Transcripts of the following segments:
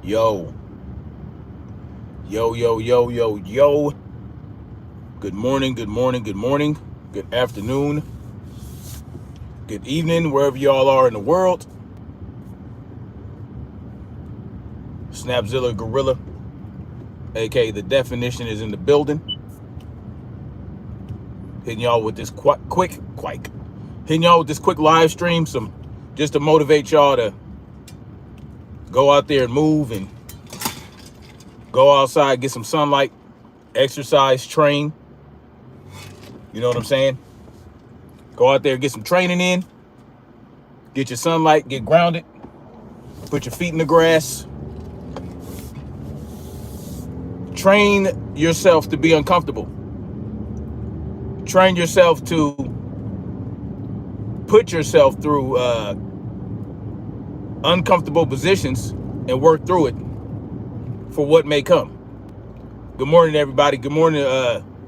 Yo, yo. Good morning, good morning, good morning, good afternoon, good evening, wherever y'all are in the world. Snapzilla Gorilla, aka the definition, is in the building. Hitting y'all with this hitting y'all with this quick live stream, just to motivate y'all to go out there and move and go outside, get some sunlight, exercise, train. You know what I'm saying? Go out there, get some training in, get your sunlight, get grounded, put your feet in the grass. Train yourself to be uncomfortable. Train yourself to put yourself through uncomfortable positions and work through it for what may come. Good morning, everybody. Good morning.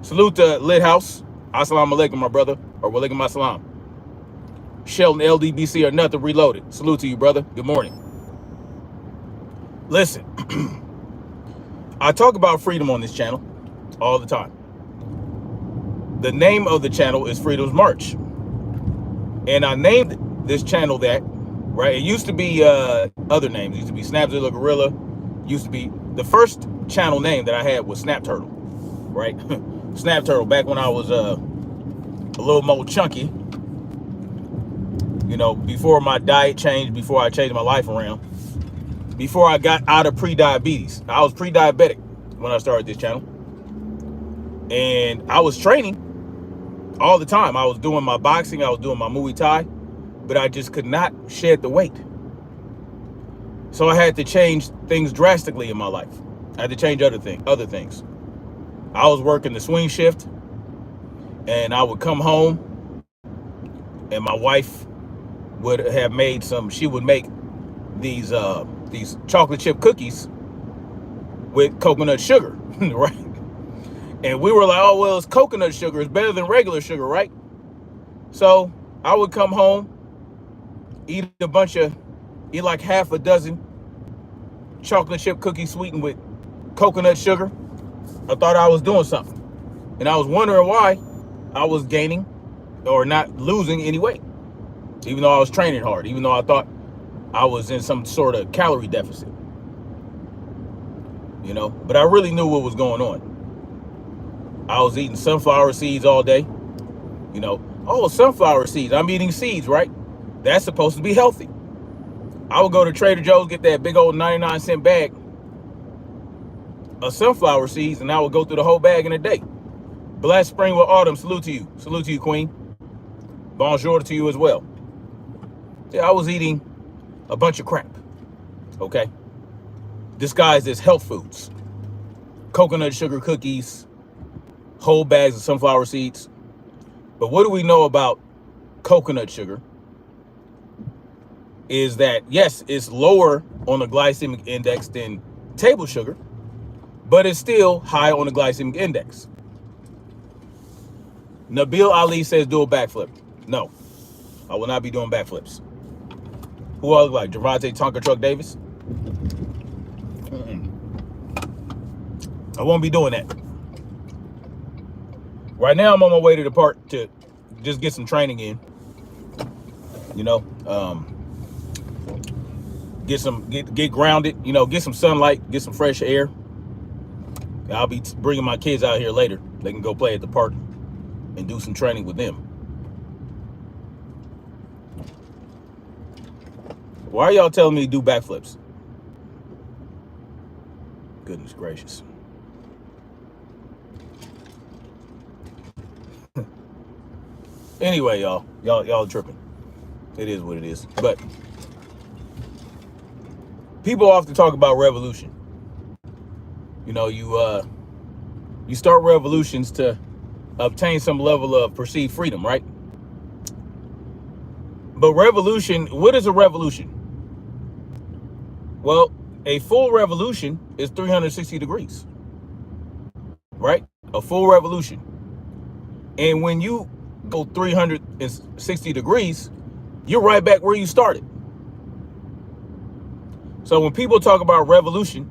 Salute to Lit House. Assalamu alaikum, my brother. Or walaikum assalam. Sheldon, LDBC, or nothing reloaded. Salute to you, brother. Good morning. Listen, I talk about freedom on this channel all the time. The name of the channel is Freedom's March. And I named this channel that, right? It used to be other names. It used to be Snapzilla Gorilla. Used to be, the first channel name that I had was Snap Turtle, right? Snap Turtle, back when I was a little more chunky. You know, before my diet changed, before I changed my life around, before I got out of pre-diabetes. I was pre-diabetic when I started this channel. And I was training all the time. I was doing my boxing, I was doing my Muay Thai, but I just could not shed the weight. So I had to change things drastically in my life. I had to change other things. I was working the swing shift, and I would come home, and my wife would have made she would make these chocolate chip cookies with coconut sugar, right? And we were like, oh, well, it's coconut sugar. It's better than regular sugar, right? So I would come home, eat like half a dozen chocolate chip cookies sweetened with coconut sugar. I thought I was doing something. And I was wondering why I was gaining or not losing any weight, even though I was training hard, even though I thought I was in some sort of calorie deficit, you know, but I really knew what was going on. I was eating sunflower seeds all day, you know. Oh, sunflower seeds, I'm eating seeds, right? That's supposed to be healthy. I would go to Trader Joe's, get that big old 99-cent bag of sunflower seeds, and I would go through the whole bag in a day. Blessed spring with autumn. Salute to you. Salute to you, Queen. Bonjour to you as well. Yeah, I was eating a bunch of crap, okay? Disguised as health foods. Coconut sugar cookies, whole bags of sunflower seeds. But what do we know about coconut sugar? Is that, yes, it's lower on the glycemic index than table sugar, but it's still high on the glycemic index. Nabil Ali says do a backflip. No, I will not be doing backflips. Who else like Javante Tonka Truck Davis? I won't be doing that. Right now, I'm on my way to the park to just get some training in. You know, get grounded. You know, get some sunlight, get some fresh air. I'll be bringing my kids out here later. They can go play at the park and do some training with them. Why are y'all telling me to do backflips? Goodness gracious. Anyway, y'all tripping. It is what it is. But people often talk about revolution. You know, you start revolutions to obtain some level of perceived freedom, right? But revolution, what is a revolution? Well, a full revolution is 360 degrees, right? A full revolution. And when you go 360 degrees, you're right back where you started. So when people talk about revolution,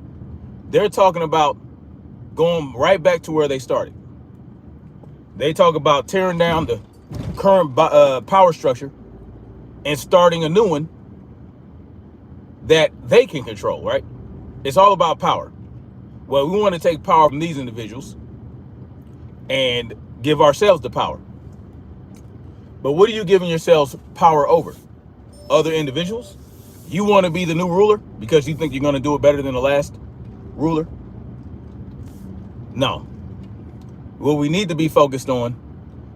they're talking about going right back to where they started. They talk about tearing down the current power structure and starting a new one that they can control, right? It's all about power. Well, we want to take power from these individuals and give ourselves the power. But what are you giving yourselves power over? Other individuals? You want to be the new ruler because you think you're going to do it better than the last ruler? No. What we need to be focused on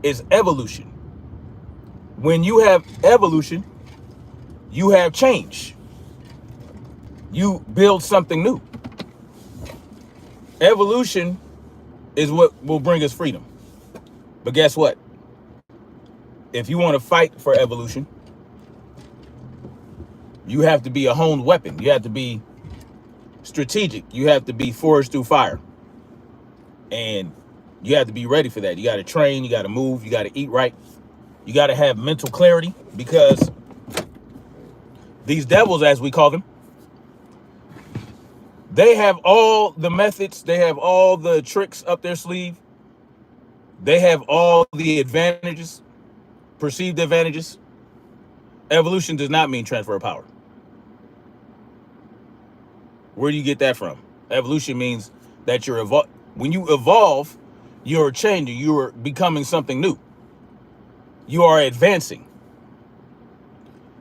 is evolution. When you have evolution, you have change. You build something new. Evolution is what will bring us freedom. But guess what? If you want to fight for evolution, you have to be a honed weapon. You have to be strategic. You have to be forged through fire. And you have to be ready for that. You got to train. You got to move. You got to eat right. You got to have mental clarity, because these devils, as we call them, they have all the methods. They have all the tricks up their sleeve. They have all the advantages, perceived advantages. Evolution does not mean transfer of power. Where do you get that from? Evolution means that you're when you evolve, you're changing. You're becoming something new. You are advancing.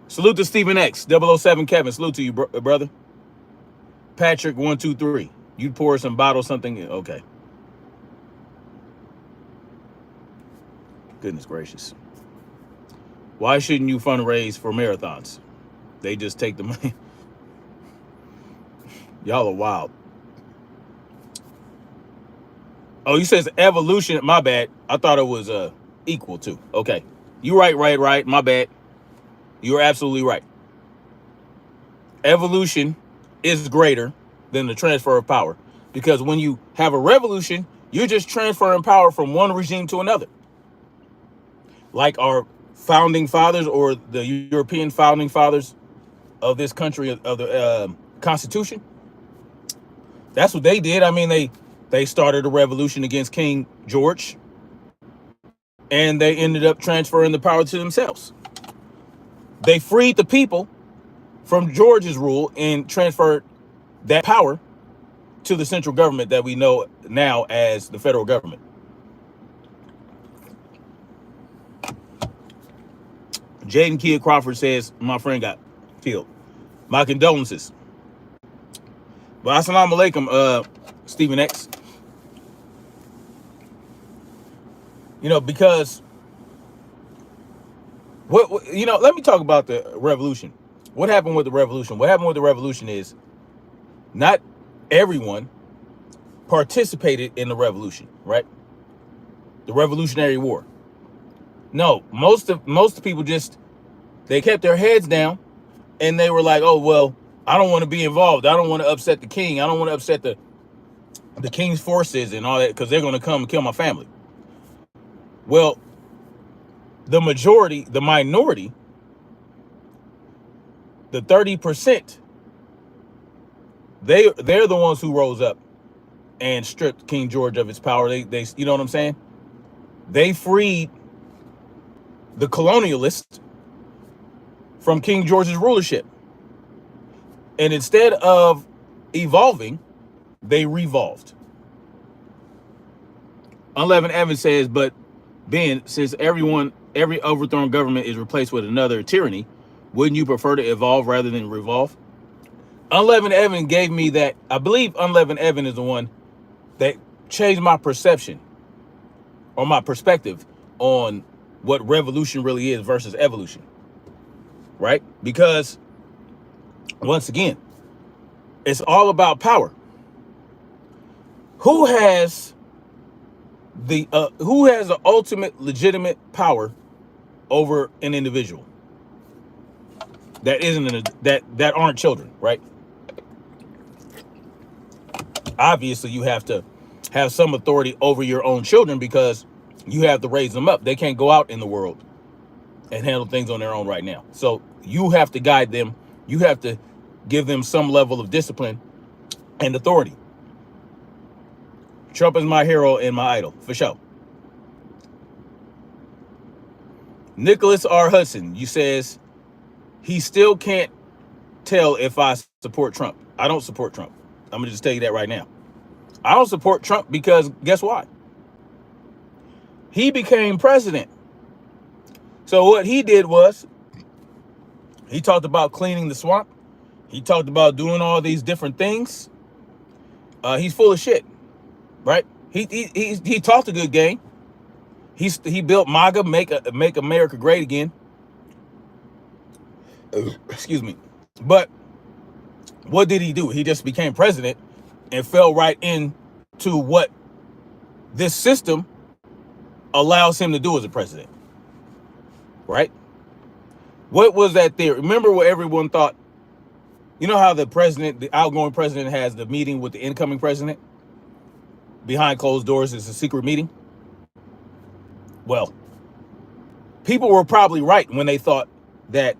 Salute to Stephen X, 007 Kevin. Salute to you, brother. Patrick, 123. You pour some bottle something. Okay. Goodness gracious. Why shouldn't you fundraise for marathons? They just take the money. Y'all are wild. Oh, you says evolution. My bad. I thought it was equal to. Okay. You right. My bad. You're absolutely right. Evolution is greater than the transfer of power, because when you have a revolution, you're just transferring power from one regime to another. Like our founding fathers, or the European founding fathers of this country, of the Constitution. That's what they did. I mean, they started a revolution against King George, and they ended up transferring the power to themselves. They freed the people from George's rule and transferred that power to the central government that we know now as the federal government. Jaden Kia Crawford says, my friend got killed. My condolences. But assalamu alaikum, Stephen X. Because let me talk about the revolution. What happened with the revolution? What happened with the revolution is not everyone participated in the revolution, right? The Revolutionary War. No, most people they kept their heads down, and they were like, oh, well, I don't want to be involved. I don't want to upset the king. I don't want to upset the king's forces and all that, because they're going to come and kill my family. Well, the minority, the 30%, they're the ones who rose up and stripped King George of his power. They you know what I'm saying? They freed the colonialists from King George's rulership. And instead of evolving, they revolved. Unleavened Evans says, but Ben, since every overthrown government is replaced with another tyranny, wouldn't you prefer to evolve rather than revolve? Unleavened Evan gave me that. I believe Unleavened Evan is the one that changed my perception, or my perspective, on what revolution really is versus evolution. Right? Because once again, it's all about power. Who has the ultimate legitimate power over an individual that that aren't children, right? Obviously, you have to have some authority over your own children, because you have to raise them up. They can't go out in the world and handle things on their own right now. So you have to guide them. You have to give them some level of discipline and authority. Trump is my hero and my idol, for sure. Nicholas R. Hudson, you says, he still can't tell if I support Trump. I don't support Trump. I'm going to just tell you that right now. I don't support Trump because guess what? He became president. So what he did was he talked about cleaning the swamp. He talked about doing all these different things. He's full of shit, right? He talked a good game. He built MAGA, make America great again. Excuse me. But what did he do? He just became president and fell right into what this system allows him to do as a president, right? What was that theory? Remember what everyone thought? You know how the outgoing president has the meeting with the incoming president? Behind closed doors, it's a secret meeting. Well, people were probably right when they thought that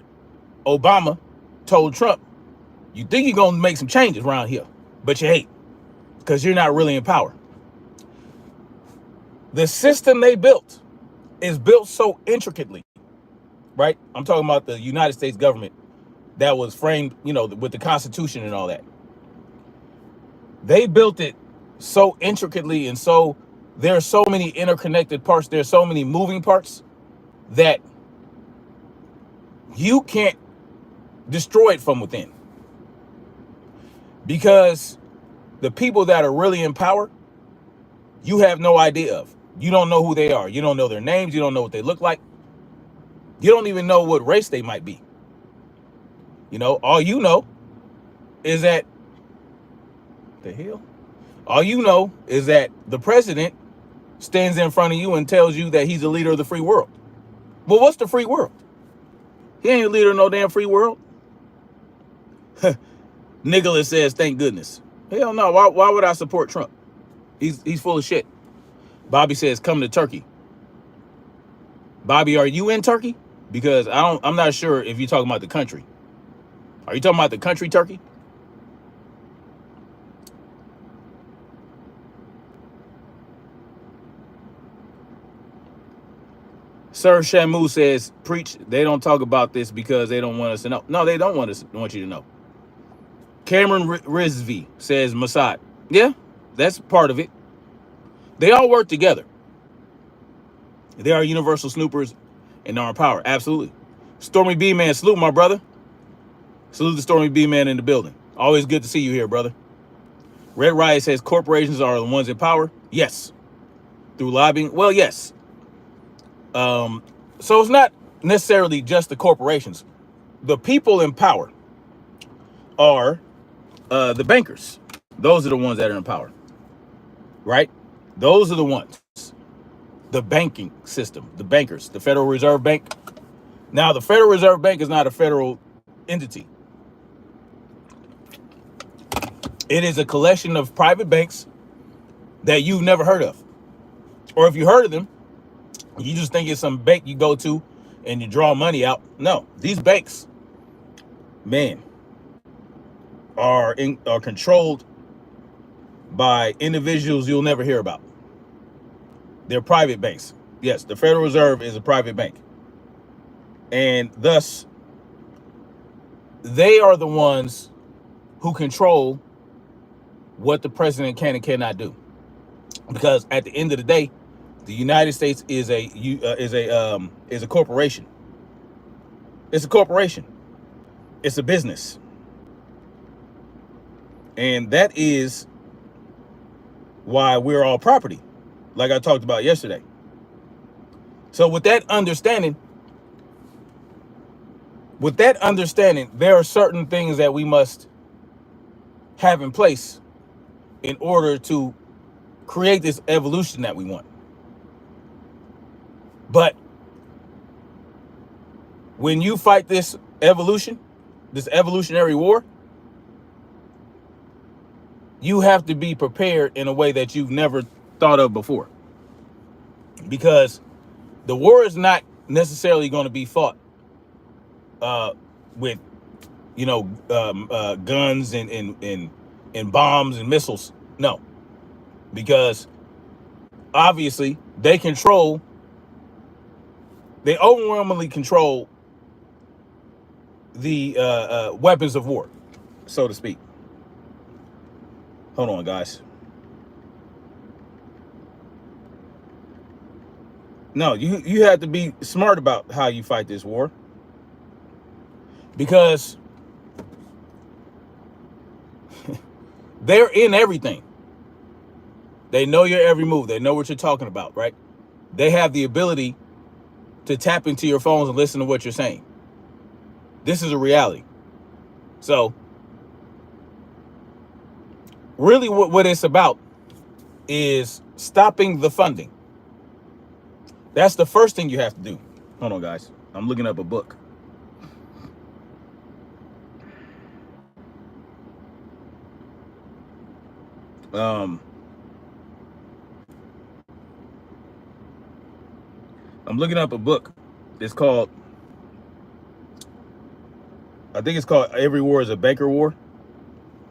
Obama told Trump, you think you're going to make some changes around here, but you hate because you're not really in power. The system they built is built so intricately, right? I'm talking about the United States government that was framed, with the Constitution and all that. They built it so intricately, and so there are so many interconnected parts. There's so many moving parts that you can't destroy it from within. Because the people that are really in power, you have no idea of. You don't know who they are. You don't know their names. You don't know what they look like. You don't even know what race they might be. All you know is that all you know is that the president stands in front of you and tells you that he's the leader of the free world. Well, what's the free world? He ain't a leader of no damn free world. Nicholas says, thank goodness. Hell no. Why would I support Trump? He's full of shit. Bobby says, come to Turkey. Bobby, are you in Turkey? Because I'm not sure if you're talking about the country. Are you talking about the country Turkey? Sir Shamu says, preach, they don't talk about this because they don't want us to know. No, they don't want you to know. Cameron Rizvi says, Mossad. Yeah, that's part of it. They all work together. They are universal snoopers and are in power. Absolutely. Stormy B Man, salute my brother. Salute the Stormy B Man in the building. Always good to see you here, brother. Red Riot says corporations are the ones in power. Yes. Through lobbying. Well, yes. So it's not necessarily just the corporations. The people in power are the bankers. Those are the ones that are in power, right? Those are the ones. The banking system, the bankers, the Federal Reserve Bank. Now, the Federal Reserve Bank is not a federal entity. It is a collection of private banks that you've never heard of. Or if you heard of them, you just think it's some bank you go to and you draw money out. No, these banks, man, are controlled by individuals you'll never hear about. They're private banks. Yes, the Federal Reserve is a private bank. And thus, they are the ones who control what the president can and cannot do. Because at the end of the day, the United States is a corporation. It's a corporation. It's a business. And that is why we're all property, like I talked about yesterday. So with that understanding, there are certain things that we must have in place in order to create this evolution that we want. But when you fight this evolution, this evolutionary war, you have to be prepared in a way that you've never thought of before. Because the war is not necessarily going to be fought with, guns and bombs and missiles. No, because obviously they overwhelmingly control the weapons of war, so to speak. Hold on, guys. No, you have to be smart about how you fight this war, because they're in everything. They know your every move. They know what you're talking about, right? They have the ability to tap into your phones and listen to what you're saying. This is a reality. So really what it's about is stopping the funding. That's the first thing you have to do. Hold on, guys. I'm looking up a book. I'm looking up a book. It's called, I think it's called Every War is a Banker War.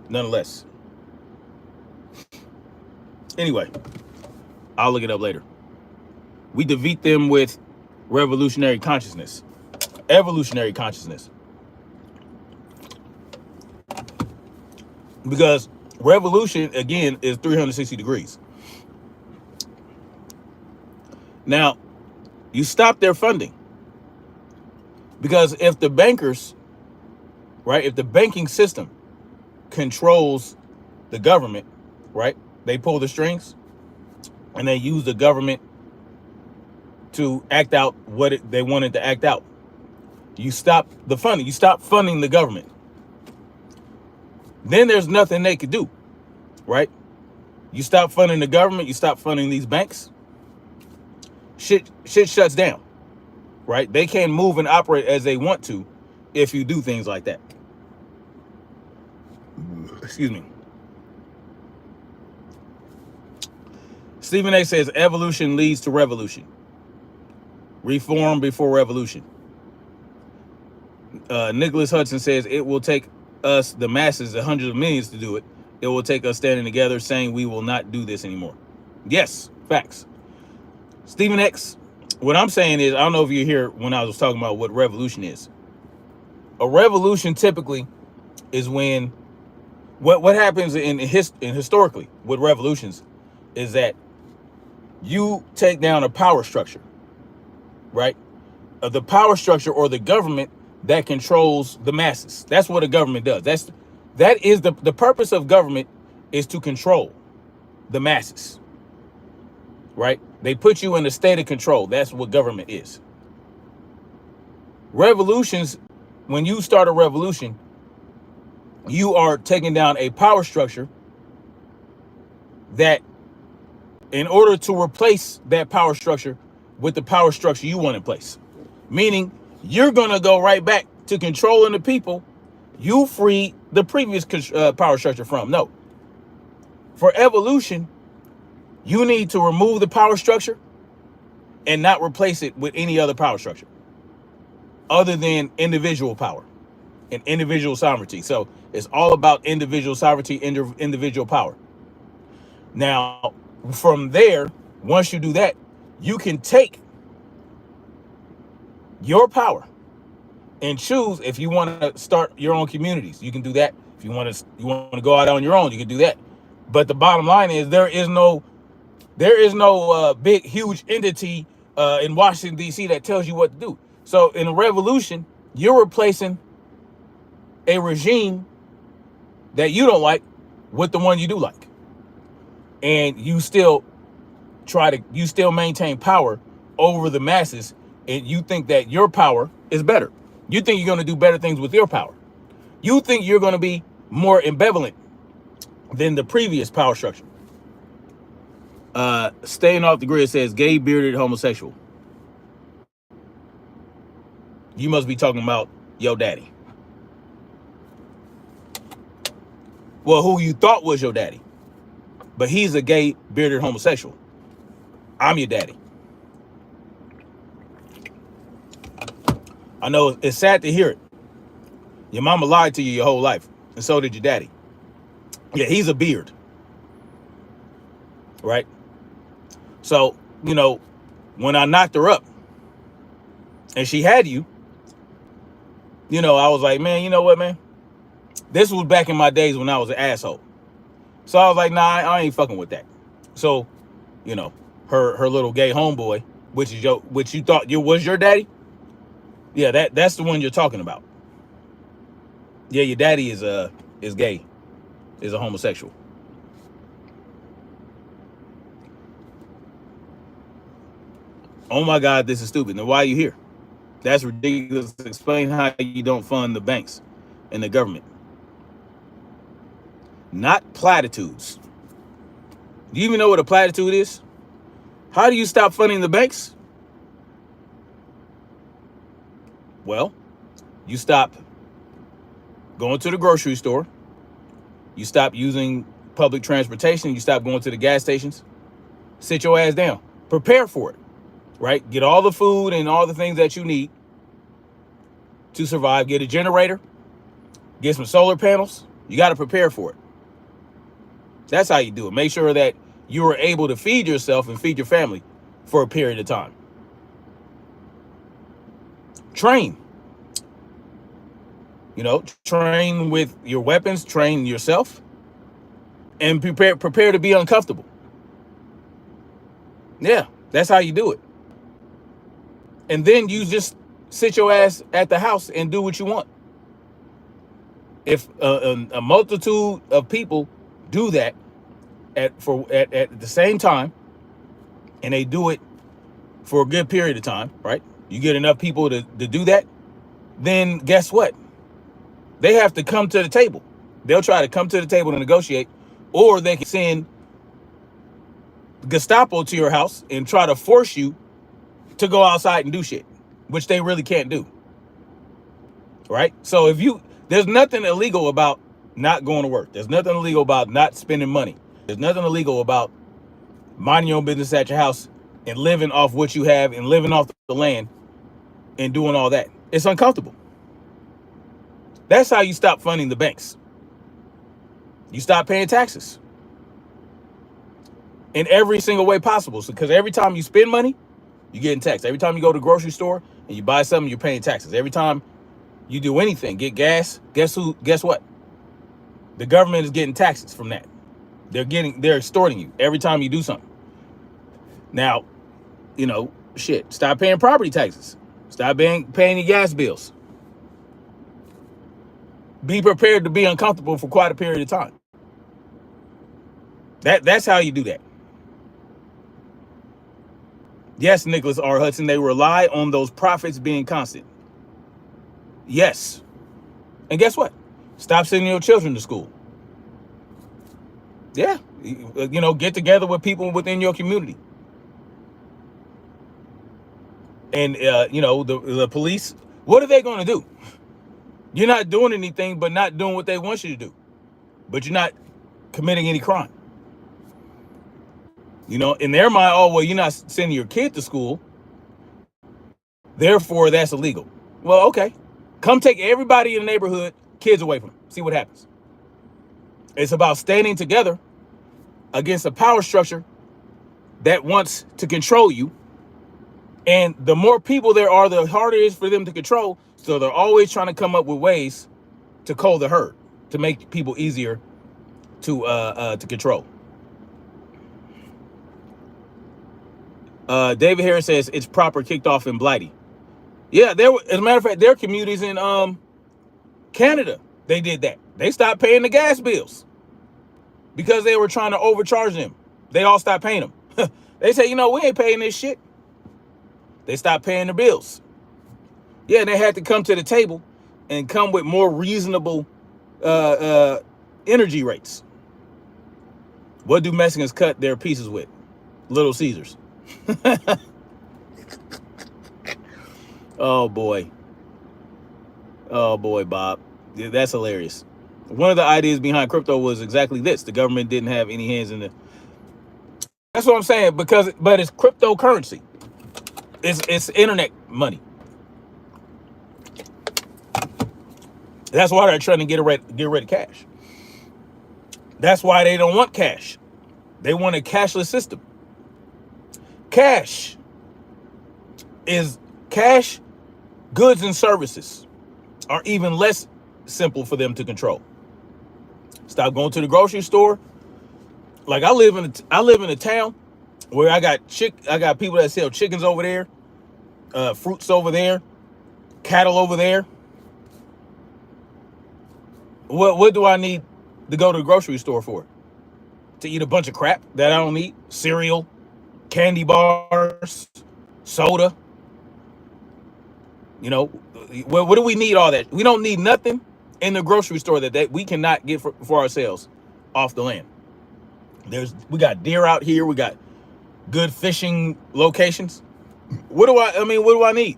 Nonetheless. Anyway, I'll look it up later. We defeat them with revolutionary consciousness, evolutionary consciousness. Because revolution, again, is 360 degrees. Now, you stop their funding. Because if the bankers, right, if the banking system controls the government, right, they pull the strings and they use the government to act out what they wanted to act out. You stop the funding. You stop funding the government. Then there's nothing they could do, right? You stop funding the government. You stop funding these banks. Shit shuts down, right? They can't move and operate as they want to if you do things like that. Excuse me. Stephen A says evolution leads to revolution. Reform before revolution. Nicholas Hudson says it will take us, the masses, the hundreds of millions to do it. It will take us standing together saying we will not do this anymore. Yes, facts. Stephen X, what I'm saying is, I don't know if you're here when I was talking about what revolution is. A revolution typically is when, what happens in historically with revolutions is that you take down a power structure, right? The power structure or the government that controls the masses. That's what a government does. That is the purpose of government, is to control the masses, right? They put you in a state of control. That's what government is. Revolutions, when you start a revolution, you are taking down a power structure that, in order to replace that power structure with the power structure you want in place. Meaning, you're going to go right back to controlling the people you freed the previous power structure from. No. For evolution, you need to remove the power structure and not replace it with any other power structure other than individual power and individual sovereignty. So it's all about individual sovereignty, individual power. Now, from there, once you do that, you can take your power and choose if you want to start your own communities. You can do that. If you want to go out on your own, you can do that. But the bottom line is there is no big, huge entity in Washington, D.C. that tells you what to do. So in a revolution, you're replacing a regime that you don't like with the one you do like. And you still maintain power over the masses, and you think that your power is better. You think you're going to do better things with your power. You think you're going to be more ambivalent than the previous power structure. Staying off the grid says gay, bearded, homosexual. You must be talking about your daddy. Well, who you thought was your daddy. But he's a gay, bearded homosexual. I'm your daddy. I know it's sad to hear it. Your mama lied to you your whole life, and so did your daddy. Yeah, he's a beard, right? So, when I knocked her up and she had you, I was like, man, you know what, man? This was back in my days when I was an asshole. So I was like, nah, I ain't fucking with that. So, her little gay homeboy, which you thought was your daddy. Yeah, that's the one you're talking about. Yeah, your daddy is gay, is a homosexual. Oh my God, this is stupid. Then why are you here? That's ridiculous. Explain how you don't fund the banks and the government. Not platitudes. Do you even know what a platitude is? How do you stop funding the banks? Well, you stop going to the grocery store. You stop using public transportation. You stop going to the gas stations. Sit your ass down. Prepare for it, right? Get all the food and all the things that you need to survive. Get a generator. Get some solar panels. You got to prepare for it. That's how you do it. Make sure that you are able to feed yourself and feed your family for a period of time. Train. Train with your weapons, train yourself, and prepare to be uncomfortable. Yeah, that's how you do it. And then you just sit your ass at the house and do what you want. If a multitude of people do that at the same time, and they do it for a good period of time, right? You get enough people to do that, then guess what? They have to come to the table. They'll try to come to the table to negotiate, or they can send Gestapo to your house and try to force you to go outside and do shit, which they really can't do. Right? So there's nothing illegal about not going to work. There's nothing illegal about not spending money. There's nothing illegal about minding your own business at your house and living off what you have and living off the land and doing all that. It's uncomfortable. That's how you stop funding the banks. You stop paying taxes in every single way possible. So, because every time you spend money, you're getting taxed. Every time you go to the grocery store and you buy something, you're paying taxes. Every time you do anything, get gas, guess what? The government is getting taxes from that. They're extorting you every time you do something. Now, stop paying property taxes. Stop paying your gas bills. Be prepared to be uncomfortable for quite a period of time. That's how you do that. Yes, Nicholas R. Hudson, they rely on those profits being constant. Yes. And guess what? Stop sending your children to school. Yeah. Get together with people within your community. And, the police, what are they going to do? You're not doing anything but not doing what they want you to do. But you're not committing any crime. In their mind, oh, well, you're not sending your kid to school. Therefore, that's illegal. Well, okay. Come take everybody in the neighborhood, kids away from them. See what happens. It's about standing together against a power structure that wants to control you. And the more people there are, the harder it is for them to control. So they're always trying to come up with ways to cull the herd, to make people easier to control. David Harris says it's proper kicked off in Blighty. Yeah, as a matter of fact, there are communities in Canada. They did that. They stopped paying the gas bills because they were trying to overcharge them. They all stopped paying them. They say, we ain't paying this shit. They stopped paying the bills. Yeah, they had to come to the table and come with more reasonable energy rates. What do Mexicans cut their pieces with? Little Caesars. Oh boy, Bob. Yeah, that's hilarious. One of the ideas behind crypto was exactly this. The government didn't have any hands in it. That's what I'm saying, but it's cryptocurrency. It's internet money. That's why they're trying to get rid of cash. That's why they don't want cash. They want a cashless system. Cash is cash, goods and services are even less simple for them to control. Stop going to the grocery store. Like I live in a town where I got people that sell chickens over there, fruits over there, cattle over there. What do I need to go to the grocery store for? To eat a bunch of crap that I don't eat? Cereal, candy bars, soda. You know, what do we need all that? We don't need nothing in the grocery store that we cannot get for ourselves off the land. We got deer out here. We got good fishing locations. What do I need?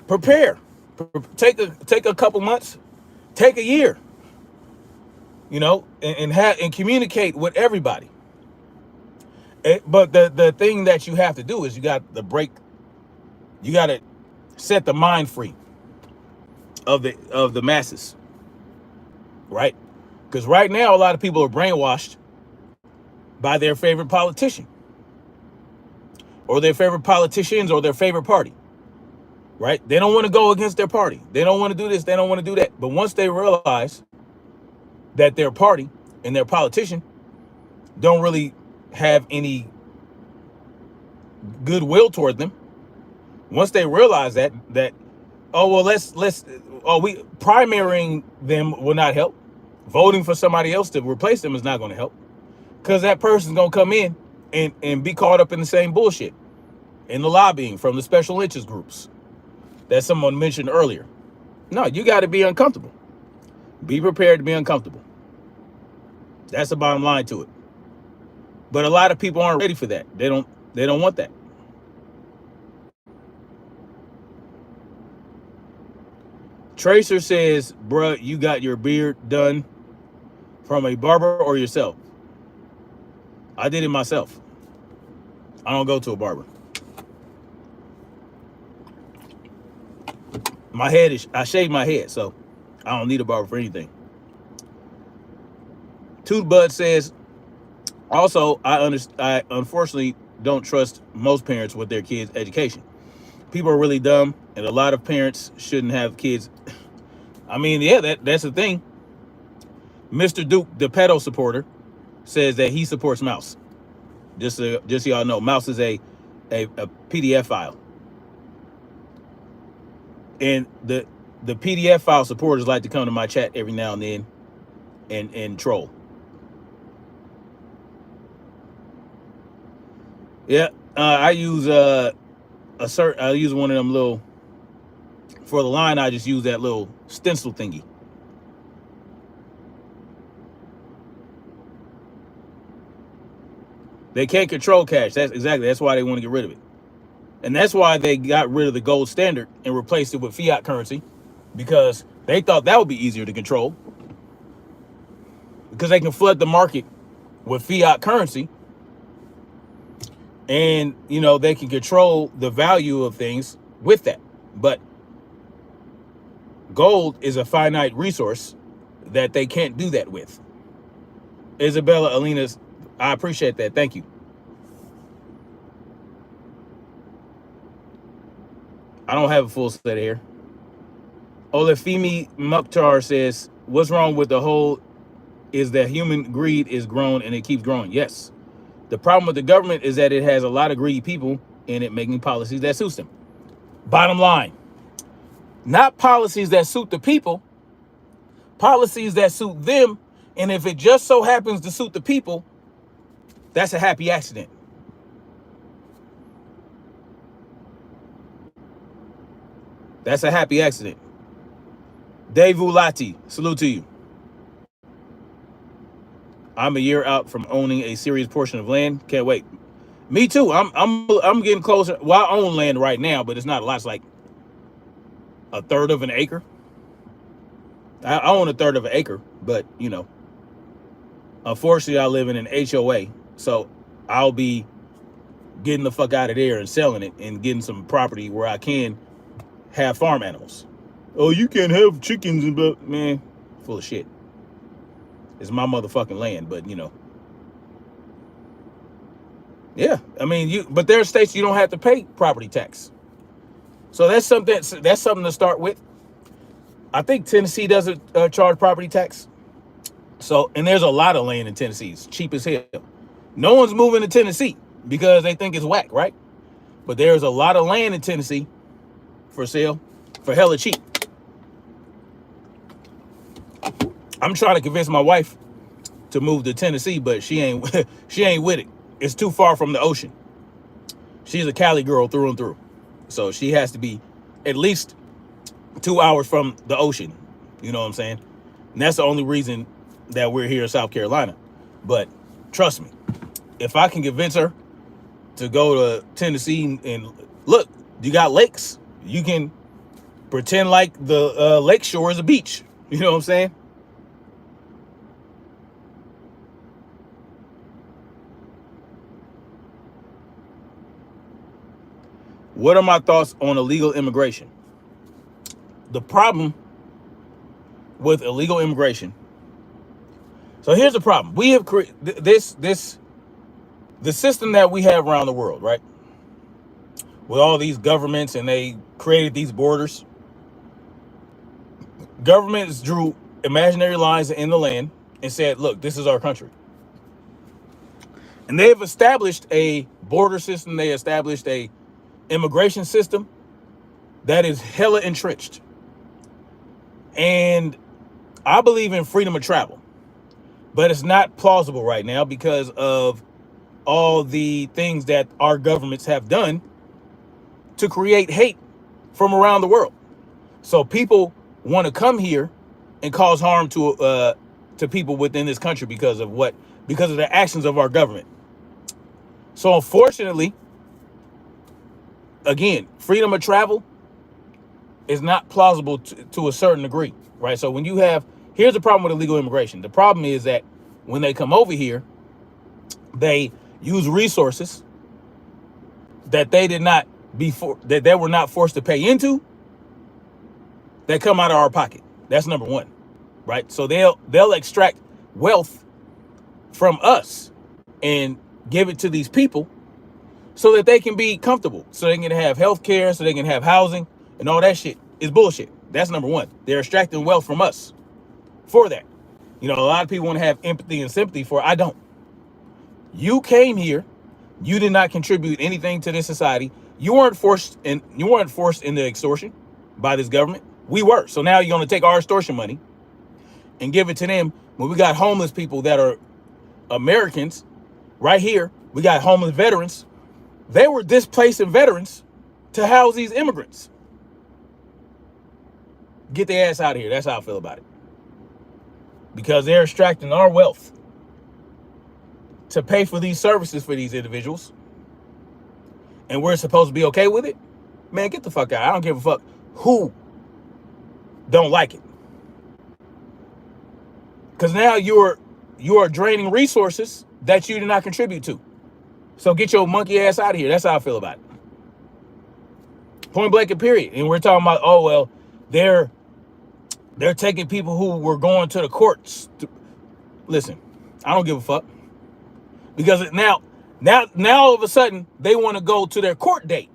Prepare. Take a couple months, take a year, and communicate with everybody. But the thing that you have to do is you got to set the mind free of the masses, right? Because right now a lot of people are brainwashed by their favorite politician or their favorite politicians or their favorite party. Right? They don't want to go against their party. They don't want to do this. They don't want to do that. But once they realize that their party and their politician don't really have any goodwill toward them, once they realize that primarying them will not help. Voting for somebody else to replace them is not going to help, because that person's going to come in and be caught up in the same bullshit, in the lobbying from the special interest groups that someone mentioned earlier. No, you got to be uncomfortable. Be prepared to be uncomfortable. That's the bottom line to it. But a lot of people aren't ready for that. They don't want that. Tracer says, bruh, you got your beard done from a barber or yourself? I did it myself. I don't go to a barber. I shave my head, so I don't need a barber for anything. Tooth Bud says, also, I unfortunately don't trust most parents with their kids' education. People are really dumb, and a lot of parents shouldn't have kids. I mean, yeah, that's the thing. Mr. Duke, the pedo supporter, says that he supports Mouse. Just so y'all know, Mouse is a PDF file. And the PDF file supporters like to come to my chat every now and then and troll. Yeah, I use I use one of them little, for the line, I just use that little stencil thingy. They can't control cash. That's why they want to get rid of it. And that's why they got rid of the gold standard and replaced it with fiat currency, because they thought that would be easier to control, because they can flood the market with fiat currency, and they can control the value of things with that. But gold is a finite resource that they can't do that with. Isabella Alinas, I appreciate that. Thank you. I don't have a full set of hair. Olafemi Mukhtar says, what's wrong with the whole is that human greed is grown and it keeps growing. Yes. The problem with the government is that it has a lot of greedy people in it making policies that suits them. Bottom line, not policies that suit the people, policies that suit them. And if it just so happens to suit the people, that's a happy accident. That's a happy accident. Dave Ulati, salute to you. I'm a year out from owning a serious portion of land. Can't wait. Me too. I'm getting closer. Well, I own land right now, but it's not a lot. It's like a third of an acre. I own a third of an acre, but unfortunately, I live in an HOA, so I'll be getting the fuck out of there and selling it and getting some property where I can have farm animals. Oh, you can't have chickens and but man, full of shit. It's my motherfucking land, but yeah. I mean, but there are states you don't have to pay property tax. So that's something to start with. I think Tennessee doesn't charge property tax. So, and there's a lot of land in Tennessee. It's cheap as hell. No one's moving to Tennessee because they think it's whack, right? But there's a lot of land in Tennessee for sale for hella cheap. I'm trying to convince my wife to move to Tennessee, but she ain't she ain't with it. It's too far from the ocean. She's a Cali girl through and through. So she has to be at least 2 hours from the ocean. You know what I'm saying? And that's the only reason that we're here in South Carolina. But trust me, if I can convince her to go to Tennessee and look, you got lakes. You can pretend like the lake shore is a beach. You know what I'm saying? What are my thoughts on illegal immigration? The problem with illegal immigration. So here's the problem. We have created the system that we have around the world, right? With all these governments, and they created these borders. Governments drew imaginary lines in the land and said, look, this is our country. And they've established a border system. They established a immigration system that is hella entrenched. And I believe in freedom of travel, but it's not plausible right now because of all the things that our governments have done to create hate from around the world. So people want to come here and cause harm to people within this country because of the actions of our government. So unfortunately, again, freedom of travel is not plausible to a certain degree, right? So when here's the problem with illegal immigration. The problem is that when they come over here, they use resources that they were not forced to pay into, that come out of our pocket. That's number one, right? So they'll extract wealth from us and give it to these people so that they can be comfortable, so they can have health care, so they can have housing, and all that shit is bullshit. That's number one. They're extracting wealth from us for that. A lot of people want to have empathy and sympathy for it. I don't. You came here. You did not contribute anything to this society. You weren't forced into extortion by this government. We were. So now you're going to take our extortion money and give it to them when we got homeless people that are Americans right here. We got homeless veterans. They were displacing veterans to house these immigrants. Get their ass out of here. That's how I feel about it. Because they're extracting our wealth to pay for these services for these individuals. And we're supposed to be okay with it? Man, get the fuck out. I don't give a fuck who don't like it. Because now you are draining resources that you did not contribute to. So get your monkey ass out of here. That's how I feel about it. Point blank and period. And we're talking about, oh, well, they're taking people who were going to the courts. Listen, I don't give a fuck. Because now all of a sudden, they want to go to their court date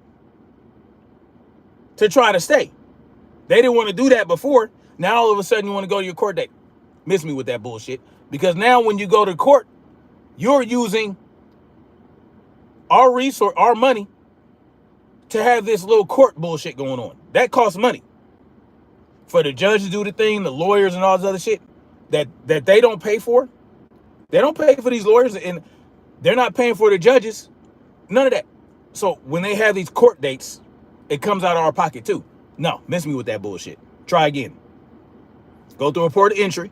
to try to stay. They didn't want to do that before. Now all of a sudden, you want to go to your court date. Miss me with that bullshit. Because now when you go to court, you're using our money to have this little court bullshit going on. That costs money. For the judge to do the thing, the lawyers and all this other shit that they don't pay for. They don't pay for these lawyers, and they're not paying for the judges. None of that. So when they have these court dates, it comes out of our pocket too. No, miss me with that bullshit. Try again. Go through a port of entry.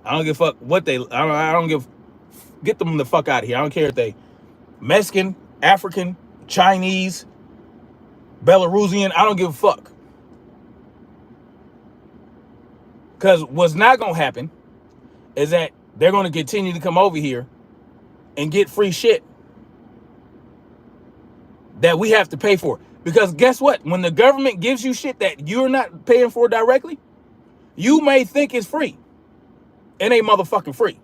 I don't give a fuck what I don't give. Get them the fuck out of here. I don't care if they Mexican, African, Chinese, Belarusian. I don't give a fuck. Because what's not going to happen is that they're going to continue to come over here and get free shit that we have to pay for. Because guess what? When the government gives you shit that you're not paying for directly, you may think it's free. It ain't motherfucking free.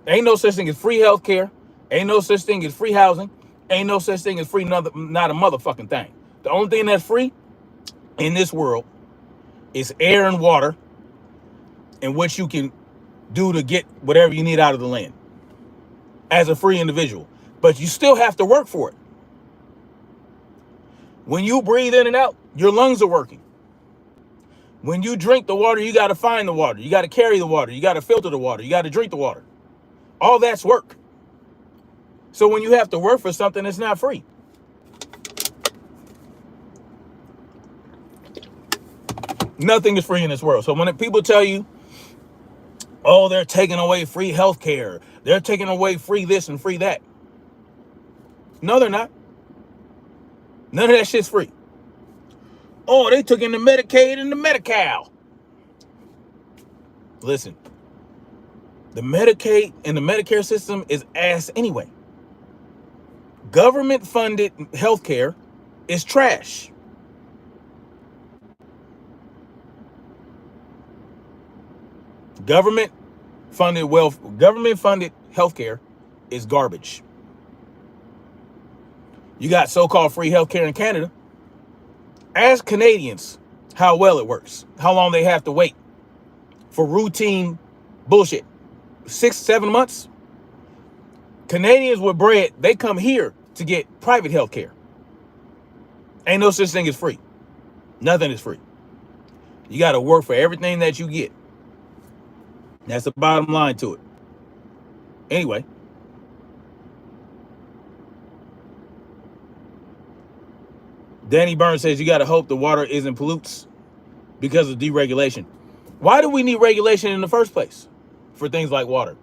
Ain't no such thing as free healthcare. Ain't no such thing as free housing. Ain't no such thing as free not a motherfucking thing. The only thing that's free in this world is air and water and what you can do to get whatever you need out of the land as a free individual. But you still have to work for it. When you breathe in and out, your lungs are working. When you drink the water, you got to find the water. You got to carry the water. You got to filter the water. You got to drink the water. All that's work. So when you have to work for something, it's not free. Nothing is free in this world. So when people tell you, oh, they're taking away free healthcare, they're taking away free this and free that. No, they're not. None of that shit's free. Oh, they took in the Medicaid and the Medi-Cal. Listen, the Medicaid and the Medicare system is ass anyway. Government-funded healthcare is trash. Government-funded healthcare is garbage. You got so-called free healthcare in Canada. Ask Canadians how well it works, how long they have to wait for routine bullshit. 6-7 months. Canadians with bread, they come here to get private healthcare. Ain't no such thing as free. Nothing is free. You got to work for everything that you get. That's the bottom line to it. Anyway. Danny Burns says you got to hope the water isn't pollutes because of deregulation. Why do we need regulation in the first place for things like water?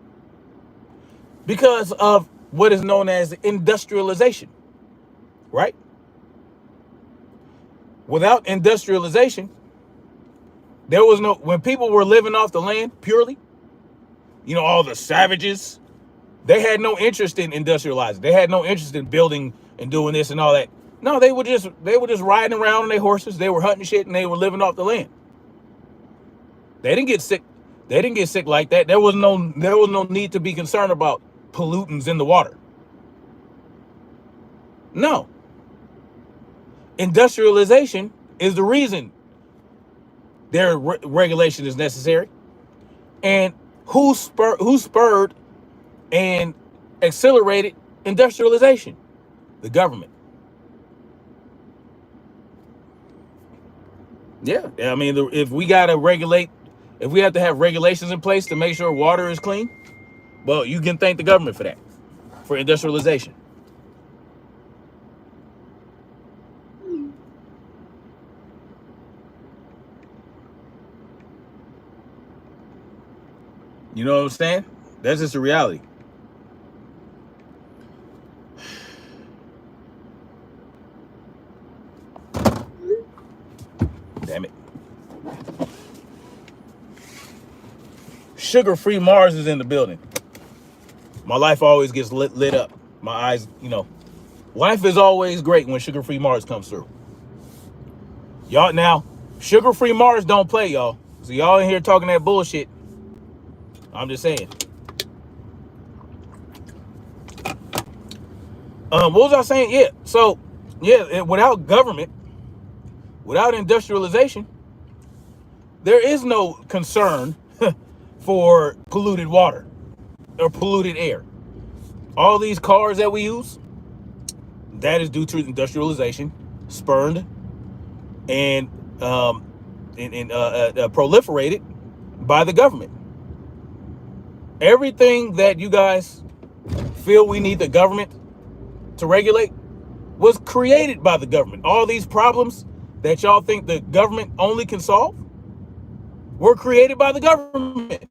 Because of what is known as industrialization, right? Without industrialization, there was no, when people were living off the land purely, you know, all the savages, they had no interest in industrializing. They had no interest in building and doing this and all that. No, they were just riding around on their horses. They were hunting shit and they were living off the land. They didn't get sick. They didn't get sick like that. There was no need to be concerned about pollutants in the water. No. Industrialization is the reason their regulation is necessary. And who spurred and accelerated industrialization? The government. Yeah, I mean, if we got to regulate, if we have to have regulations in place to make sure water is clean, well, you can thank the government for that, for industrialization. You know what I'm saying? That's just a reality. Damn it. Sugar-free Mars is in the building. My life always gets lit up. My eyes, you know. Life is always great when Sugar-free Mars comes through. Y'all, now, Sugar-free Mars don't play, y'all. So y'all in here talking that bullshit. I'm just saying. What was I saying? Yeah. So, yeah, without government, without industrialization, there is no concern for polluted water or polluted air. All these cars that we use, that is due to industrialization, spurned and proliferated by the government. Everything that you guys feel we need the government to regulate was created by the government. All these problems that y'all think the government only can solve were created by the government.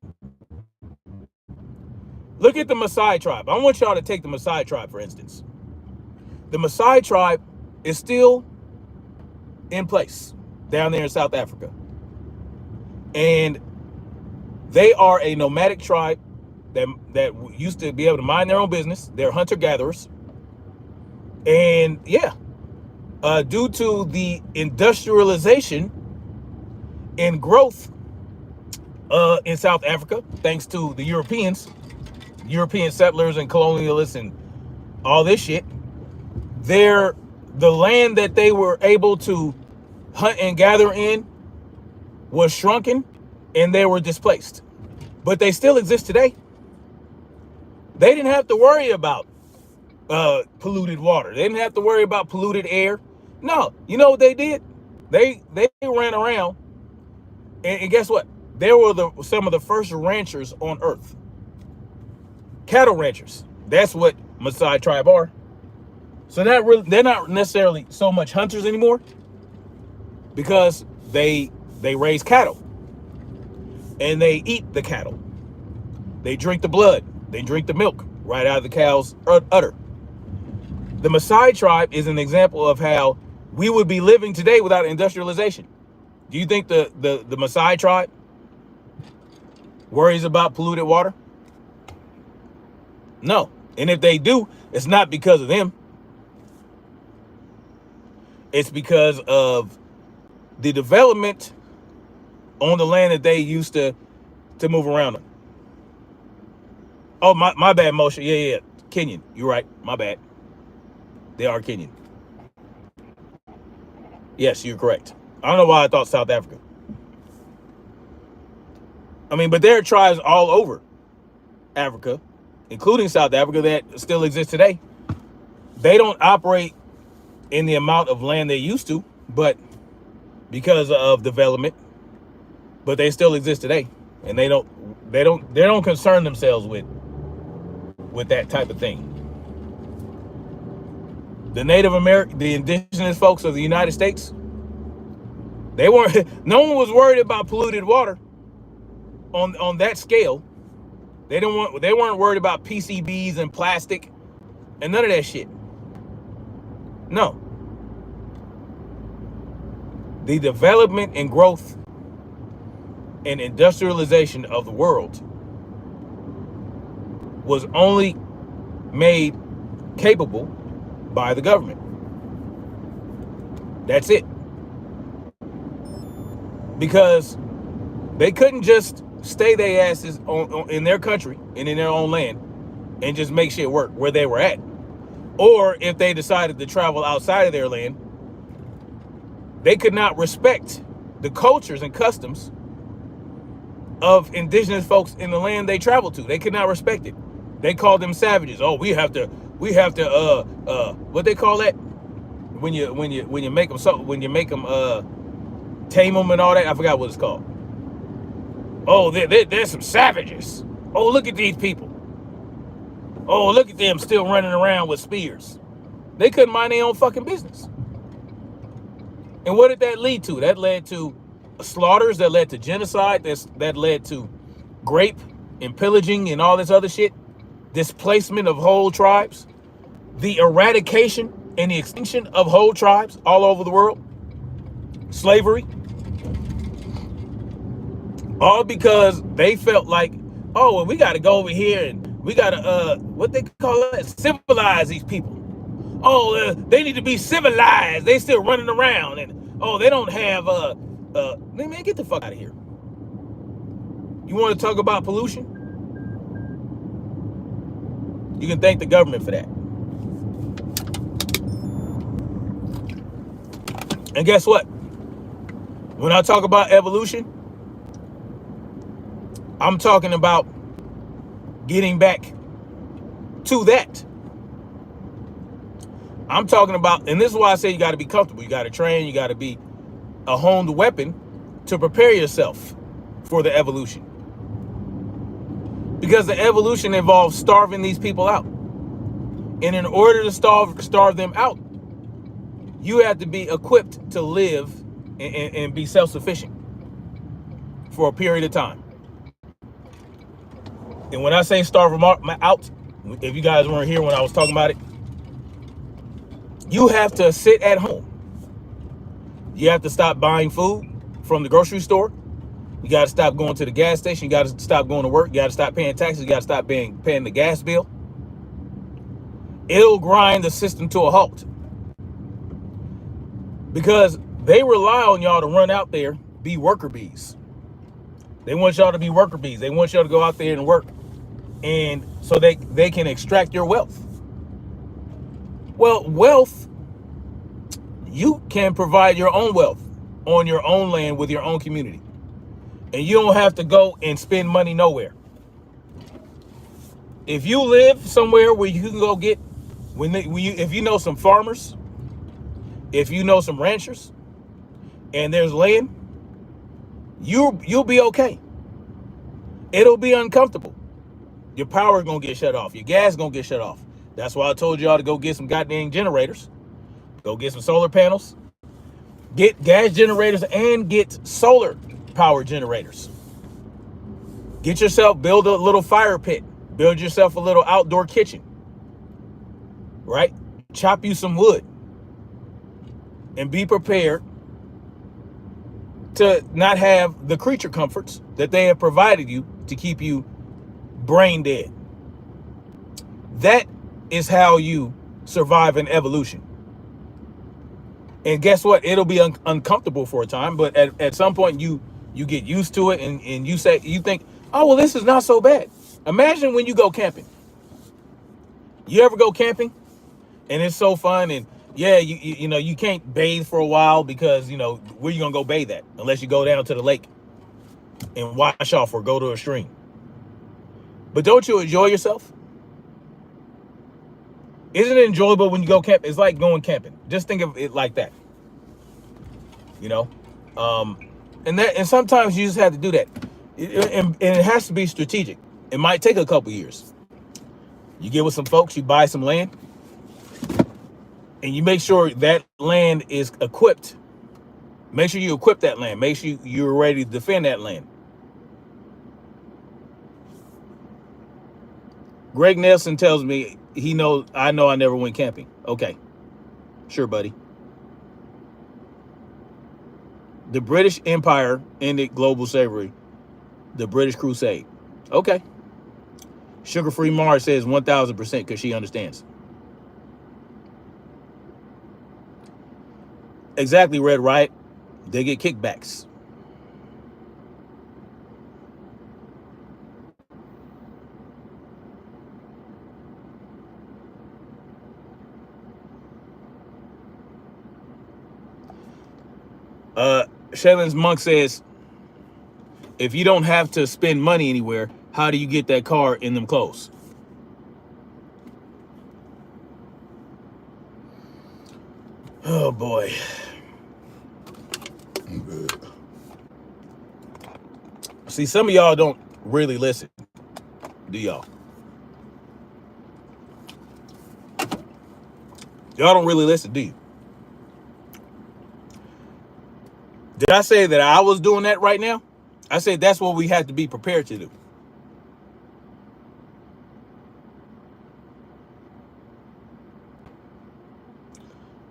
Look at the Maasai tribe. I want y'all to take the Maasai tribe, for instance. The Maasai tribe is still in place down there in South Africa. And they are a nomadic tribe that used to be able to mind their own business. They're hunter-gatherers. And yeah, due to the industrialization and growth in South Africa, thanks to the European settlers and colonialists and all this shit, the land that they were able to hunt and gather in was shrunken, and they were displaced. But they still exist today. They didn't have to worry about polluted water. They didn't have to worry about polluted air. No, you know what they did? They ran around, and guess what? They were some of the first ranchers on Earth. Cattle ranchers. That's what Maasai tribe are. So they're not necessarily so much hunters anymore, because they raise cattle and they eat the cattle. They drink the blood. They drink the milk right out of the cow's udder. The Maasai tribe is an example of how we would be living today without industrialization. Do you think the Maasai tribe worries about polluted water? No. And if they do, it's not because of them. It's because of the development on the land that they used to move around on. Oh, my bad, Moshe. Yeah. Kenyan. You're right. My bad. They are Kenyan. Yes, you're correct. I don't know why I thought South Africa. I mean, but there are tribes all over Africa, including South Africa, that still exist today. They don't operate in the amount of land they used to, but because of development, but they still exist today, and they don't concern themselves with that type of thing. The Native American, the indigenous folks of the United States, they weren't. No one was worried about polluted water on that scale. They weren't worried about PCBs and plastic and none of that shit. No. The development and growth and industrialization of the world was only made capable by the government. That's it. Because they couldn't just stay their asses in their country and in their own land and just make shit work where they were at. Or if they decided to travel outside of their land, they could not respect the cultures and customs of indigenous folks in the land they traveled to. They could not respect it. They called them savages. Oh, we have to what they call that when you make them tame them and all that. I forgot what it's called. Oh, they're some savages. Oh, look at these people. Oh, look at them still running around with spears. They couldn't mind their own fucking business. And what did that lead to? That led to slaughters, that led to genocide, that led to rape and pillaging and all this other shit. Displacement of whole tribes. The eradication and the extinction of whole tribes all over the world. Slavery. All because they felt like, oh, well, we got to go over here and we got to, what they call it, civilize these people. Oh, they need to be civilized. They still running around. And, oh, they don't have, man, get the fuck out of here. You want to talk about pollution? You can thank the government for that. And guess what? When I talk about evolution, I'm talking about getting back to that. I'm talking about, and this is why I say you got to be comfortable. You got to train. You got to be a honed weapon to prepare yourself for the evolution. Because the evolution involves starving these people out. And in order to starve them out, you have to be equipped to live and be self-sufficient for a period of time. And when I say starve them out, if you guys weren't here when I was talking about it, you have to sit at home. You have to stop buying food from the grocery store. You got to stop going to the gas station. You got to stop going to work. You got to stop paying taxes. You got to stop paying the gas bill. It'll grind the system to a halt. because they rely on y'all to run out there, be worker bees. They want y'all to be worker bees. They want y'all to go out there and work, and so they can extract your wealth. Well, wealth, you can provide your own wealth on your own land with your own community, and you don't have to go and spend money nowhere. If you live somewhere where you can go get, if you know some farmers, if you know some ranchers, and there's land, you'll be okay. It'll be uncomfortable. Your power is gonna get shut off. Your gas is gonna get shut off. That's why I told y'all to go get some goddamn generators. Go get some solar panels. Get gas generators and get solar power generators. Get yourself, build a little fire pit. Build yourself a little outdoor kitchen. Right? Chop you some wood. And be prepared to not have the creature comforts that they have provided you to keep you brain dead. That is how you survive an evolution. And guess what? It'll be uncomfortable for a time, but at some point you get used to it, and you think, oh, well, this is not so bad. Imagine when you go camping. You ever go camping? And it's so fun, and yeah, you know, you can't bathe for a while because, you know, where you gonna go bathe at? Unless you go down to the lake and wash off or go to a stream. But don't you enjoy yourself? Isn't it enjoyable when you go camp? It's like going camping. Just think of it like that. You know? And sometimes you just have to do that. And it has to be strategic. It might take a couple years. You get with some folks, you buy some land, and you make sure that land is equipped. Make sure you equip that land. Make sure you're ready to defend that land. Greg Nelson tells me I know I never went camping. Okay. Sure, buddy. The British Empire ended global slavery. The British Crusade. Okay. Sugar-Free Mars says 1,000% because she understands. Exactly, Red Riot. They get kickbacks. Shaylin's Monk says, if you don't have to spend money anywhere, how do you get that car in them clothes? Oh boy. See, some of y'all don't really listen, do y'all? Y'all don't really listen, do you? Did I say that I was doing that right now? I said that's what we have to be prepared to do.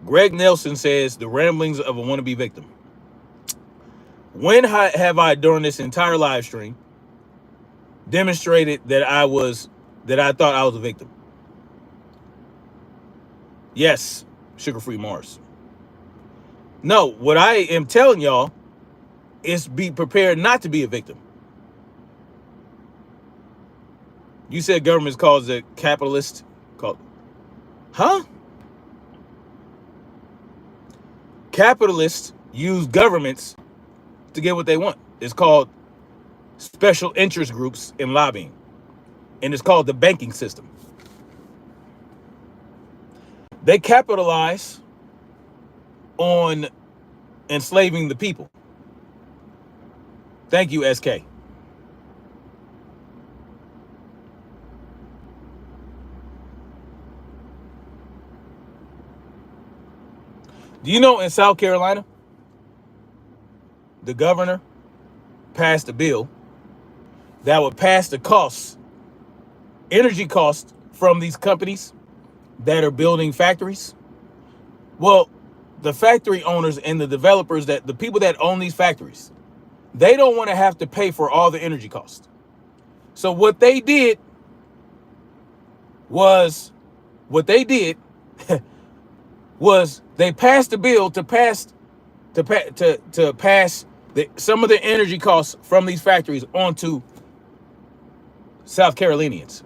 Greg Nelson says, the ramblings of a wannabe victim. When have I, during this entire live stream, demonstrated that I thought I was a victim? Yes, Sugar-Free Mars. No, what I am telling y'all is be prepared not to be a victim. You said government's called a capitalist. Huh? Capitalists use governments to get what they want. It's called special interest groups in lobbying. And it's called the banking system. They capitalize on enslaving the people. Thank you, SK. Do you know in South Carolina, the governor passed a bill that would pass the costs, energy costs from these companies that are building factories? Well, the factory owners and the developers, the people that own these factories, they don't want to have to pay for all the energy costs. So what they did was was they passed the bill to pass some of the energy costs from these factories onto South Carolinians.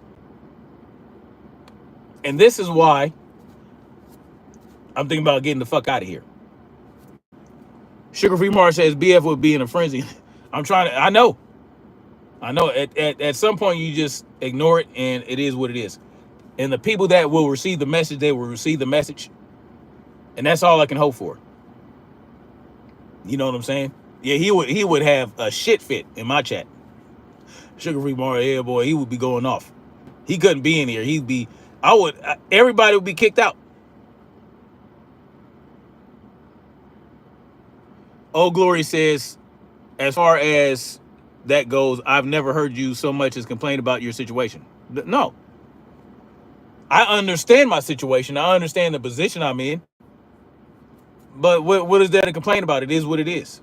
And this is why I'm thinking about getting the fuck out of here. Sugar Free Mars says BF would be in a frenzy. I know. At some point you just ignore it and it is what it is. And the people that will receive the message, they will receive the message. And that's all I can hope for. You know what I'm saying? Yeah, he would have a shit fit in my chat. Sugar Free Mars, yeah boy, he would be going off. He couldn't be in here. Everybody would be kicked out. Old Glory says, as far as that goes, I've never heard you so much as complain about your situation. No. I understand my situation. I understand the position I'm in. But what is there to complain about? It is what it is.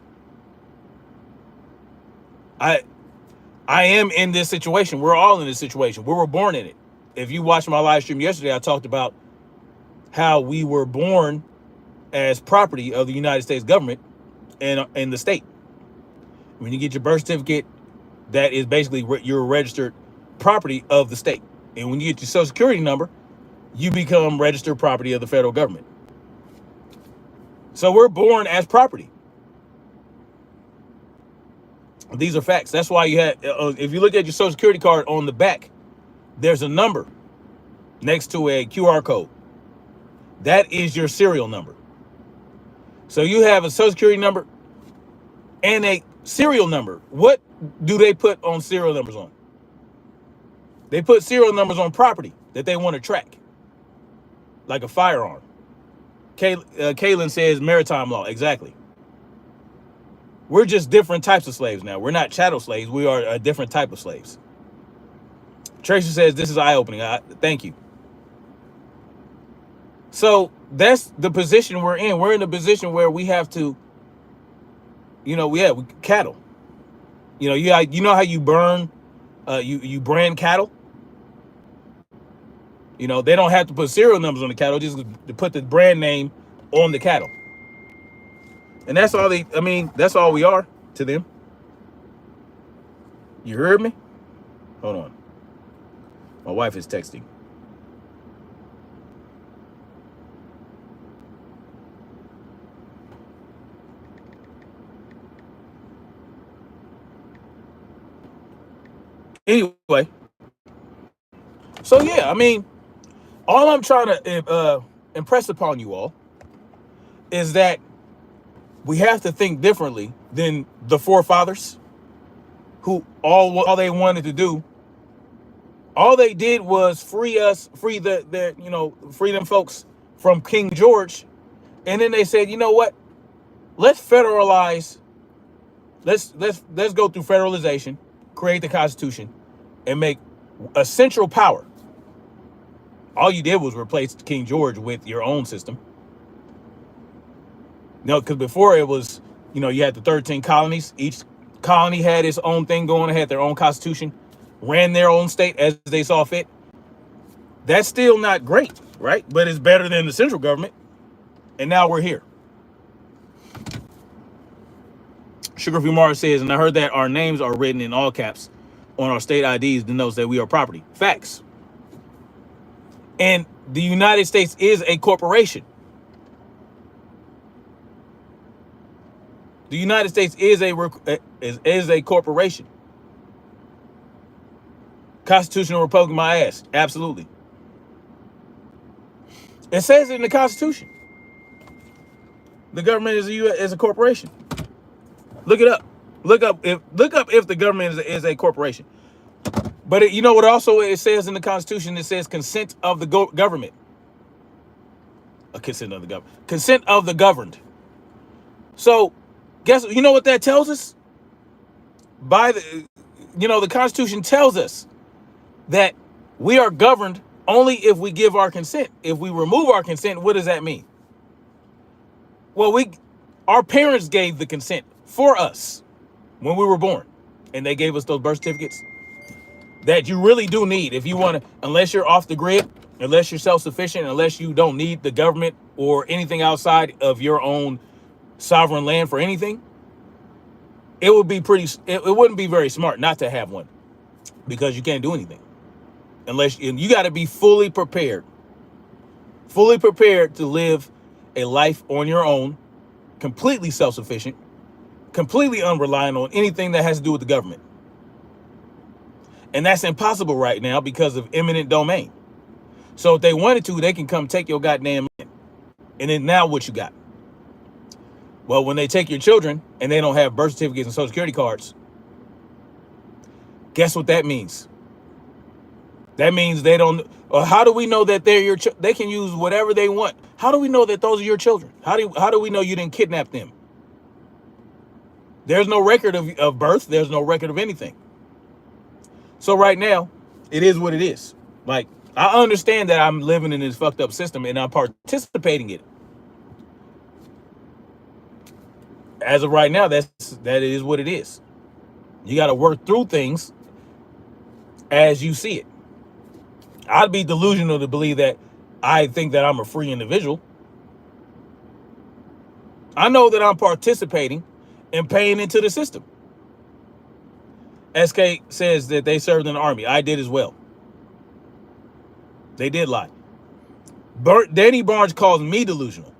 I am in this situation. We're all in this situation. We were born in it. If you watched my live stream yesterday, I talked about how we were born as property of the United States government and in the state. When you get your birth certificate, that is basically your registered property of the state. And when you get your social security number, you become registered property of the federal government. So we're born as property. These are facts. That's why you had, if you look at your social security card on the back, there's a number next to a QR code. That is your serial number. So you have a social security number and a serial number. What do they put on serial numbers on? They put serial numbers on property that they want to track, like a firearm. Kaylin says maritime law. Exactly. We're just different types of slaves now. We're not chattel slaves. We are a different type of slaves. Tracy says this is eye-opening. Thank you. So that's the position we're in. We're in a position where we have to, we cattle. You know how you burn, you brand cattle. They don't have to put serial numbers on the cattle, just to put the brand name on the cattle. And that's all that's all we are to them. You heard me? Hold on. My wife is texting. Anyway. So yeah, all I'm trying to impress upon you all is that we have to think differently than the forefathers, who all they wanted to do, all they did was free them folks from King George, and then they said, you know what? Let's federalize. Let's go through federalization, create the Constitution, and make a central power. All you did was replace King George with your own system. Because before it was, you had the 13 colonies. Each colony had its own thing going, had their own constitution, ran their own state as they saw fit. That's still not great, right? But it's better than the central government. And now we're here. Sugar Free Mars says, and I heard that our names are written in all caps on our state IDs, denotes that we are property. Facts. And the United States is a corporation. The United States is a corporation. Constitutional Republic, my ass. Absolutely. It says it in the Constitution. The government is a corporation. Look it up. Look up if the government is a corporation. But you know what also it says in the Constitution? It says consent of the government. A consent of the government. Consent of the governed. So you know what that tells us? The Constitution tells us that we are governed only if we give our consent. If we remove our consent, what does that mean? Well, our parents gave the consent for us when we were born, and they gave us those birth certificates that you really do need if you want to, unless you're off the grid, unless you're self-sufficient, unless you don't need the government or anything outside of your own sovereign land for anything, it would be it wouldn't be very smart not to have one, because you can't do anything unless you got to be fully prepared to live a life on your own, completely self-sufficient, completely unreliant on anything that has to do with the government. And that's impossible right now because of eminent domain. So if they wanted to, they can come take your goddamn land. And then now what you got? Well, when they take your children and they don't have birth certificates and social security cards, guess what that means? That means they don't. Or how do we know that they're your? They can use whatever they want. How do we know that those are your children? How do we know you didn't kidnap them? There's no record of birth. There's no record of anything. So right now, it is what it is. Like, I understand that I'm living in this fucked up system and I'm participating in it. As of right now, that is what it is. You got to work through things as you see it. I'd be delusional to believe that I think that I'm a free individual. I know that I'm participating and paying into the system. SK says that they served in the army. I did as well. They did lie. Danny Barnes calls me delusional.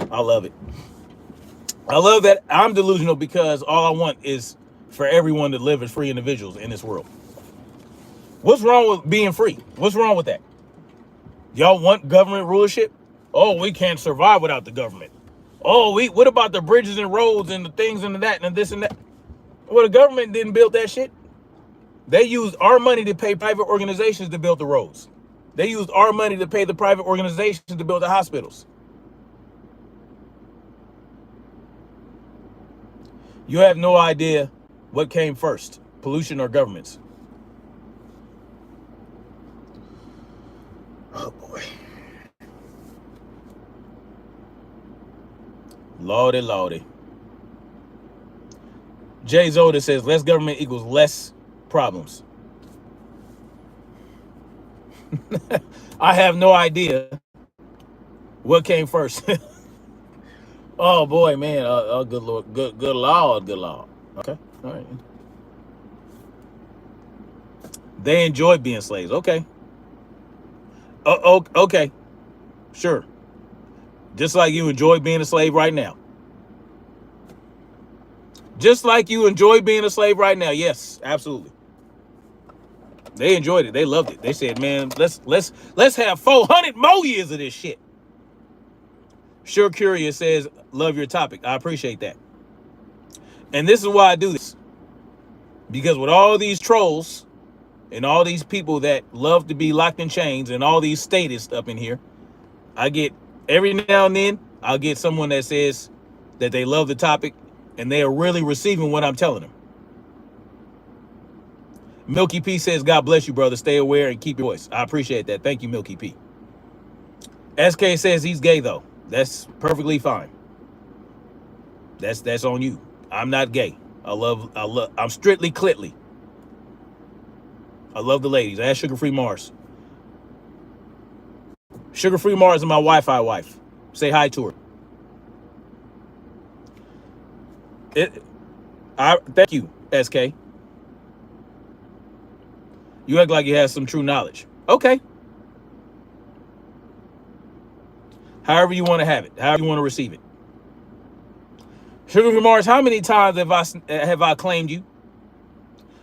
I love it. I love that I'm delusional because all I want is for everyone to live as free individuals in this world. What's wrong with being free? What's wrong with that? Y'all want government rulership? Oh, we can't survive without the government. Oh, what about the bridges and roads and the things and that and this and that? Well, the government didn't build that shit. They used our money to pay private organizations to build the roads. They used our money to pay the private organizations to build the hospitals. You have no idea what came first, pollution or governments. Oh boy. Lordy, lordy. Jay Zoda says less government equals less problems. I have no idea what came first. Oh boy, man. Oh, good Lord. Good Lord. Good Lord. Okay. All right. They enjoy being slaves. Okay. Oh, okay. Sure. Just like you enjoy being a slave right now. Just like you enjoy being a slave right now. Yes, absolutely. They enjoyed it. They loved it. They said, man, let's have 400 more years of this shit. Sure Curious says, love your topic. I appreciate that. And this is why I do this. Because with all these trolls and all these people that love to be locked in chains and all these statists up in here, I get every now and then, I'll get someone that says that they love the topic and they are really receiving what I'm telling them. Milky P says, God bless you, brother. Stay aware and keep your voice. I appreciate that. Thank you, Milky P. SK says he's gay, though. That's perfectly fine. That's on you. I'm not gay. I'm strictly clitly. I love the ladies. Ask Sugar Free Mars. Sugar Free Mars is my Wi-Fi wife. Say hi to her. Thank you, SK. You act like you have some true knowledge. Okay. However you want to have it. However you want to receive it. Sugar Free Mars, how many times have I claimed you?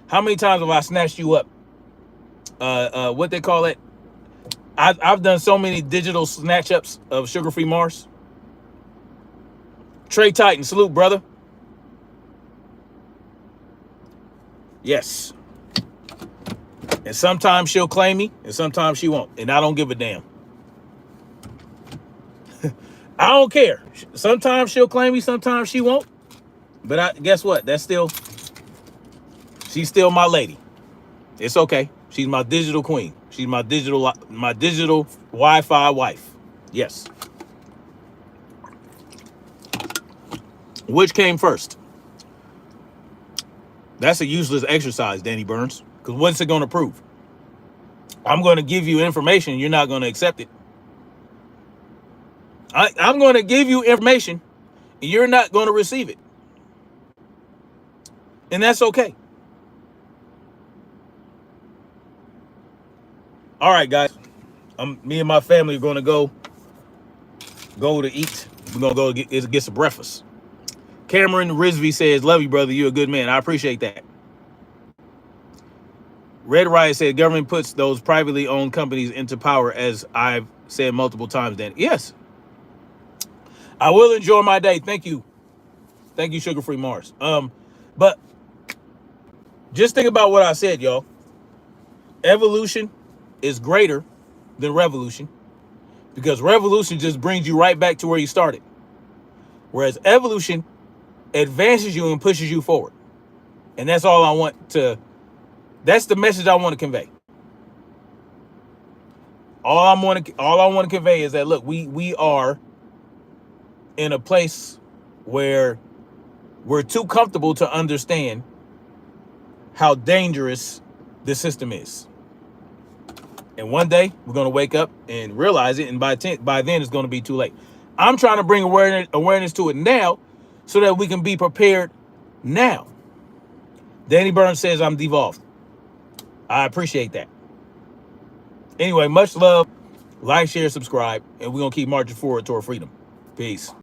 How many times have I snatched you up? What they call it? I've done so many digital snatch ups of Sugar Free Mars. Trey Titan, salute, brother. Yes. And sometimes she'll claim me, and sometimes she won't. And I don't give a damn. I don't care. Sometimes she'll claim me, sometimes she won't. But guess what? She's still my lady. It's okay. She's my digital queen. She's my digital Wi-Fi wife. Yes. Which came first? That's a useless exercise, Danny Burns. Because what's it going to prove? I'm going to give you information. You're not going to accept it. I'm going to give you information and you're not going to receive it. And that's okay. All right, guys. Me and my family are going to go to eat. We're going to go get some breakfast. Cameron Risby says, love you, brother. You're a good man. I appreciate that. Red Riot said, government puts those privately owned companies into power, as I've said multiple times, Dan. Yes. I will enjoy my day. Thank you. Thank you, Sugar Free Mars. But just think about what I said, y'all. Evolution is greater than revolution, because revolution just brings you right back to where you started. Whereas evolution advances you and pushes you forward. And that's all I want to, that's the message I want to convey. All I want to convey is that, look, we are in a place where we're too comfortable to understand how dangerous this system is. And one day we're going to wake up and realize it, and by then it's going to be too late. I'm trying to bring awareness to it now so that we can be prepared now. Danny Burns says I'm devolved. I appreciate that. Anyway, much love. Like, share, subscribe, and we're going to keep marching forward toward freedom. Peace.